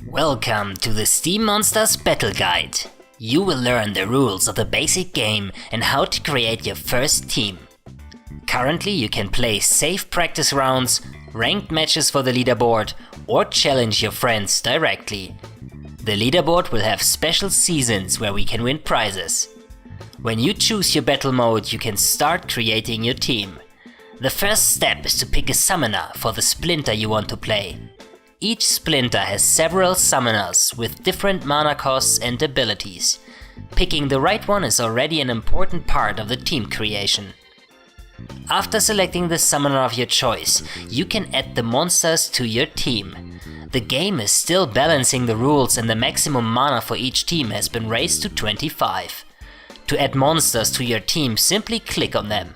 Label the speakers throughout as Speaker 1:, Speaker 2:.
Speaker 1: Welcome to the Steem Monsters Battle Guide. You will learn the rules of the basic game and how to create your first team. Currently you can play safe practice rounds, ranked matches for the leaderboard, or challenge your friends directly. The leaderboard will have special seasons where we can win prizes. When you choose your battle mode, you can start creating your team. The first step is to pick a summoner for the splinter you want to play. Each splinter has several summoners with different mana costs and abilities. Picking the right one is already an important part of the team creation. After selecting the summoner of your choice, you can add the monsters to your team. The game is still balancing the rules and the maximum mana for each team has been raised to 25. To add monsters to your team, simply click on them.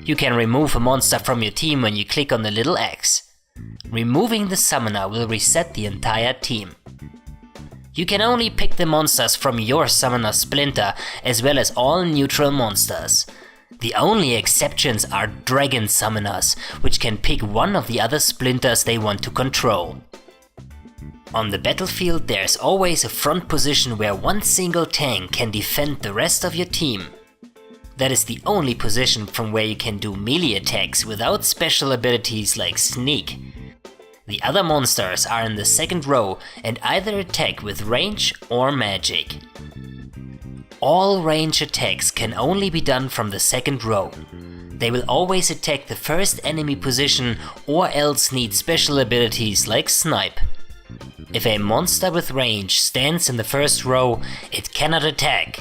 Speaker 1: You can remove a monster from your team when you click on the little X. Removing the summoner will reset the entire team. You can only pick the monsters from your summoner splinter as well as all neutral monsters. The only exceptions are dragon summoners, which can pick one of the other splinters they want to control. On the battlefield there is always a front position where one single tank can defend the rest of your team. That is the only position from where you can do melee attacks without special abilities like sneak. The other monsters are in the second row and either attack with range or magic. All range attacks can only be done from the second row. They will always attack the first enemy position or else need special abilities like snipe. If a monster with range stands in the first row, it cannot attack.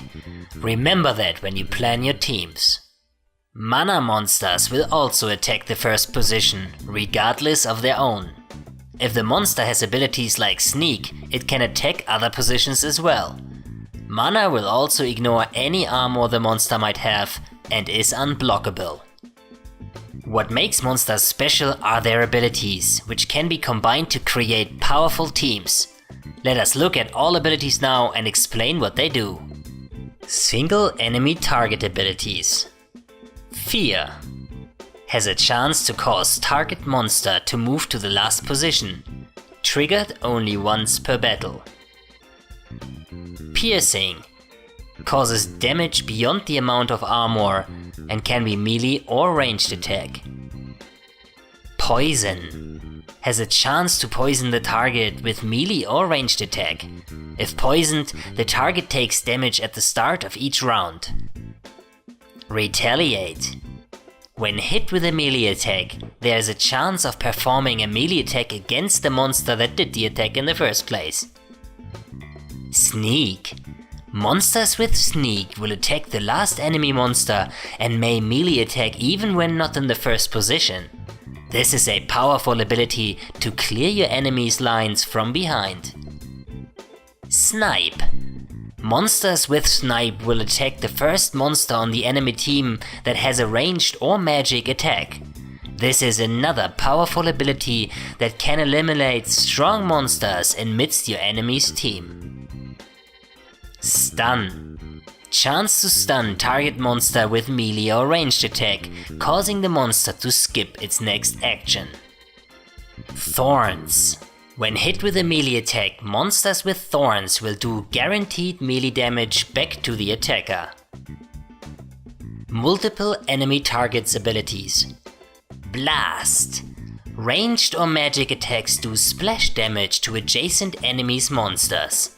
Speaker 1: Remember that when you plan your teams. Mana monsters will also attack the first position, regardless of their own. If the monster has abilities like sneak, it can attack other positions as well. Mana will also ignore any armor the monster might have and is unblockable. What makes monsters special are their abilities, which can be combined to create powerful teams. Let us look at all abilities now and explain what they do. Single enemy target abilities. Fear has a chance to cause target monster to move to the last position, triggered only once per battle. Piercing causes damage beyond the amount of armor and can be melee or ranged attack. Poison has a chance to poison the target with melee or ranged attack. If poisoned, the target takes damage at the start of each round. Retaliate. When hit with a melee attack, there is a chance of performing a melee attack against the monster that did the attack in the first place. Sneak. Monsters with sneak will attack the last enemy monster and may melee attack even when not in the first position. This is a powerful ability to clear your enemy's lines from behind. Snipe. Monsters with snipe will attack the first monster on the enemy team that has a ranged or magic attack. This is another powerful ability that can eliminate strong monsters amidst your enemy's team. Stun. Chance to stun target monster with melee or ranged attack, causing the monster to skip its next action. Thorns. When hit with a melee attack, monsters with thorns will do guaranteed melee damage back to the attacker. Multiple enemy targets abilities. Blast. Ranged or magic attacks do splash damage to adjacent enemies' monsters.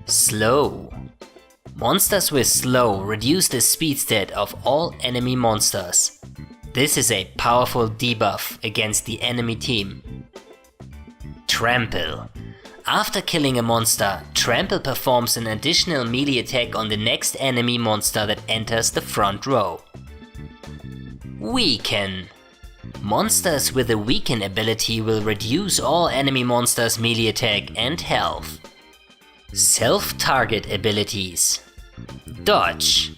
Speaker 1: Slow. Monsters with slow reduce the speed stat of all enemy monsters. This is a powerful debuff against the enemy team. Trample. After killing a monster, Trample performs an additional melee attack on the next enemy monster that enters the front row. Weaken. Monsters with a Weaken ability will reduce all enemy monsters' melee attack and health. Self-target abilities. Dodge.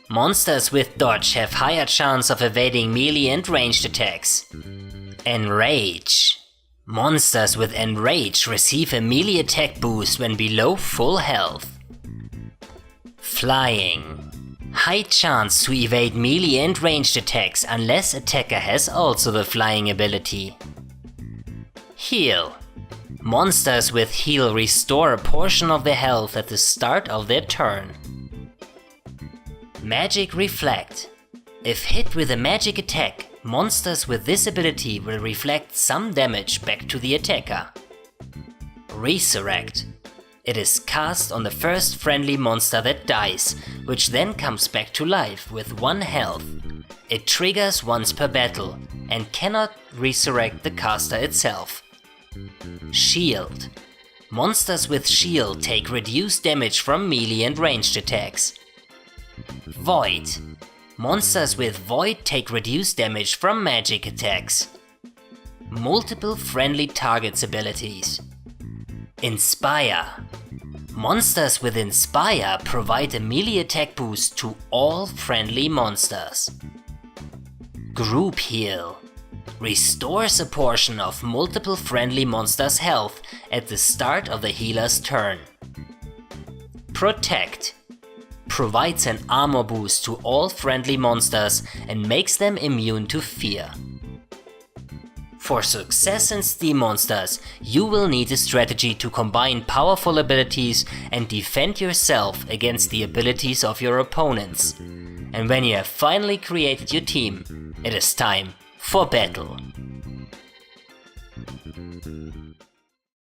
Speaker 1: Monsters with dodge have higher chance of evading melee and ranged attacks. Enrage. Monsters with Enrage receive a melee attack boost when below full health. Flying. High chance to evade melee and ranged attacks unless attacker has also the flying ability. Heal. Monsters with heal restore a portion of their health at the start of their turn. Magic Reflect. If hit with a magic attack, monsters with this ability will reflect some damage back to the attacker. Resurrect. It is cast on the first friendly monster that dies, which then comes back to life with 1 health. It triggers once per battle and cannot resurrect the caster itself. Shield. Monsters with shield take reduced damage from melee and ranged attacks. Void. Monsters with void take reduced damage from magic attacks. Multiple friendly targets abilities. Inspire. Monsters with Inspire provide a melee attack boost to all friendly monsters. Group Heal. Restores a portion of multiple friendly monsters' health at the start of the healer's turn. Protect. Provides an armor boost to all friendly monsters and makes them immune to fear. For success in Steem Monsters, you will need a strategy to combine powerful abilities and defend yourself against the abilities of your opponents. And when you have finally created your team, it is time for battle.